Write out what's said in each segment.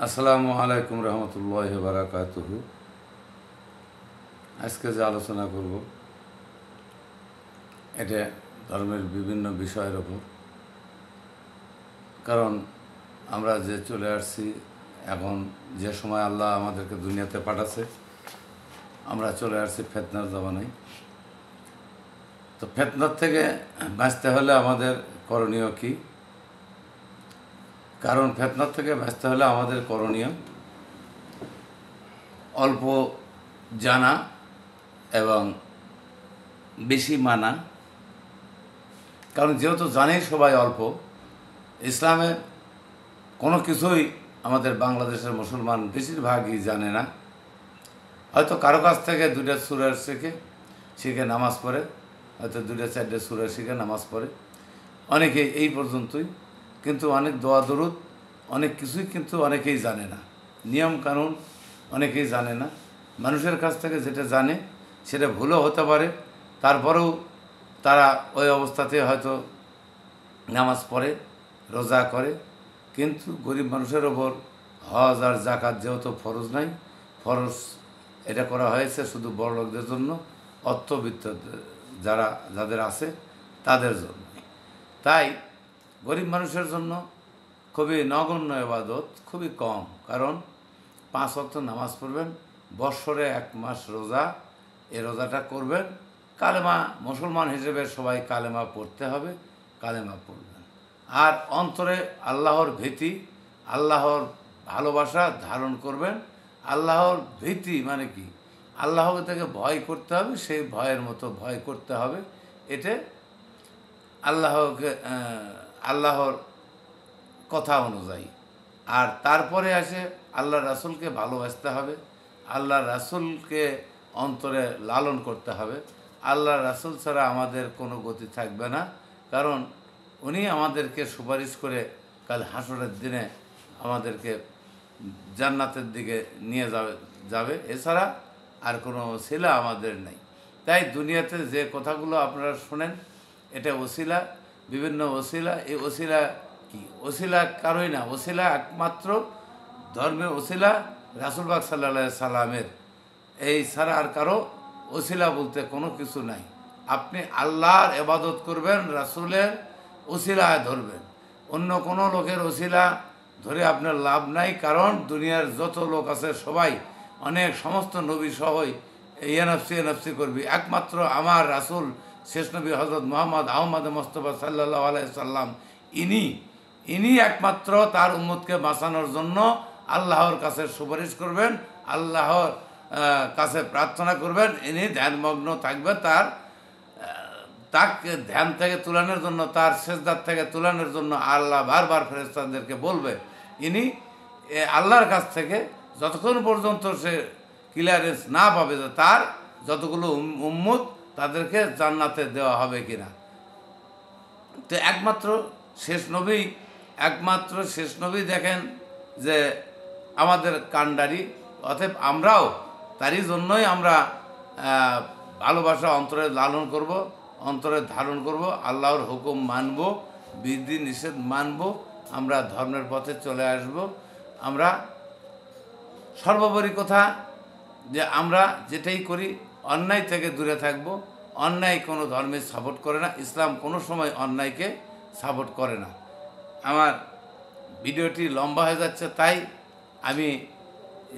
আসসালামু আলাইকুম রহমতুল্লাহ বারাকাতুহু। আজকে যে আলোচনা করব এটা ধর্মের বিভিন্ন বিষয়ের ওপর। কারণ আমরা যে চলে আসছি এখন, যে সময় আল্লাহ আমাদেরকে দুনিয়াতে পাঠাচ্ছে, আমরা চলে আসছি ফিতনার জামানায়। তো ফিতনার থেকে বাঁচতে হলে আমাদের করণীয় কি? কারণ ফিতনার থেকে বাঁচতে হলে আমাদের করণীয় অল্প জানা এবং বেশি মানা। কারণ যেহেতু জানেই সবাই অল্প, ইসলামে কোনো কিছুই আমাদের বাংলাদেশের মুসলমান বেশিরভাগই জানে না। হয়তো কারো কাছ থেকে দুইটা সূরা শিখে নামাজ পড়ে, হয়তো দুইটা চারটে সূরা শিখে নামাজ পড়ে, অনেকে এই পর্যন্তই। কিন্তু অনেক দোয়া দরুদ, অনেক কিছুই কিন্তু অনেকেই জানে না। নিয়ম কানুন অনেকেই জানে না। মানুষের কাছ থেকে যেটা জানে সেটা ভুলও হতে পারে, তারপরেও তারা ওই অবস্থাতে হয়তো নামাজ পড়ে, রোজা করে। কিন্তু গরিব মানুষের ওপর হজ আর জাকাত যেহেতু ফরজ নাই, ফরজ এটা করা হয়েছে শুধু বড় লোকদের জন্য, অর্থবিত্ত যাদের আছে তাদের জন্য। তাই গরিব মানুষের জন্য খুবই নগণ্য ইবাদত, খুবই কম। কারণ 5 ওয়াক্ত নামাজ পড়বেন, বৎসরে 1 মাস রোজা, এই রোজাটা করবেন। কালেমা, মুসলমান হিসেবে সবাই কালেমা পড়তে হবে, কালেমা পড়বেন। আর অন্তরে আল্লাহর ভীতি, আল্লাহর ভালোবাসা ধারণ করবেন। আল্লাহর ভীতি মানে কি? আল্লাহ থেকে ভয় করতে হবে, সেই ভয়ের মতো ভয় করতে হবে। এটা আল্লাহর কথা অনুযায়ী। আর তারপরে আসে আল্লাহ রাসূলকে ভালোবাসতে হবে, আল্লাহ রাসূলকে অন্তরে লালন করতে হবে। আল্লাহ রাসূল ছাড়া আমাদের কোনো গতি থাকবে না। কারণ উনি আমাদেরকে সুপারিশ করে কাল হাসরের দিনে আমাদেরকে জান্নাতের দিকে নিয়ে যাবে। এছাড়া আর কোনো ওসিলা আমাদের নেই। তাই দুনিয়াতে যে কথাগুলো আপনারা শোনেন, এটা ওসিলা, বিভিন্ন ওসিলা। এই ওসিলা কি? ওসিলা কারোই না। ওসিলা একমাত্র ধর্মের ওসিলা রাসূল পাক সাল্লাল্লাহু আলাইহি সাল্লামের। এই ছাড়া আর কারো ওসিলা বলতে কোনো কিছু নাই। আপনি আল্লাহর ইবাদত করবেন, রাসূলের ওসিলায় ধরবেন। অন্য কোনো লোকের ওসিলা ধরে আপনার লাভ নাই। কারণ দুনিয়ার যত লোক আছে সবাই, অনেক সমস্ত নবী সহই এনফসি করবি। একমাত্র আমার রাসূল, শেষ নবী হযরত মুহাম্মদ আহমদ মুস্তাফা সাল্লাল্লাহু আলাইহি সাল্লাম, ইনি একমাত্র তার উম্মতকে বাঁচানোর জন্য আল্লাহর কাছে সুপারিশ করবেন, আল্লাহর কাছে প্রার্থনা করবেন। ইনি ধ্যানমগ্ন থাকবেন, তাকে ধ্যান থেকে তুলানোর জন্য, তার সেজদার থেকে তুলানোর জন্য আল্লাহ বারবার ফেরেশতাদেরকে বলবে। ইনি আল্লাহর কাছ থেকে যতক্ষণ পর্যন্ত সে ক্লিয়ারেন্স না পাবে যে তার যতগুলো উম্মত তাদেরকে জান্নাতে দেওয়া হবে কিনা। তো একমাত্র শেষ নবী দেখেন যে আমাদের কাণ্ডারি। অতএব আমরাও তারই জন্যই আমরা ভালোবাসা অন্তরে লালন করব, অন্তরে ধারণ করব, আল্লাহর হুকুম মানব, বিধি নিষেধ মানব, আমরা ধর্মের পথে চলে আসব। আমরা সর্বোপরি কথা যে আমরা যেটাই করি অন্যায় থেকে দূরে থাকব। অন্যায় কোনো ধর্মে সাপোর্ট করে না, ইসলাম কোনো সময় অন্যায়কে সাপোর্ট করে না। আমার ভিডিওটি লম্বা হয়ে যাচ্ছে, তাই আমি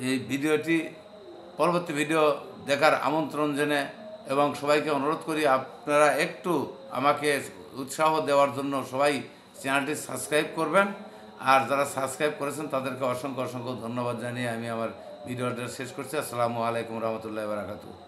এই ভিডিওটি পরবর্তী ভিডিও দেখার আমন্ত্রণ জেনে এবং সবাইকে অনুরোধ করি আপনারা একটু আমাকে উৎসাহ দেওয়ার জন্য সবাই চ্যানেলটি সাবস্ক্রাইব করবেন। আর যারা সাবস্ক্রাইব করেছেন তাদেরকে অসংখ্য ধন্যবাদ জানিয়ে আমি আমার ভিডিওটা শেষ করছি। আসসালামু আলাইকুম রহমতুল্লাহি ওয়া বারাকাতুহু।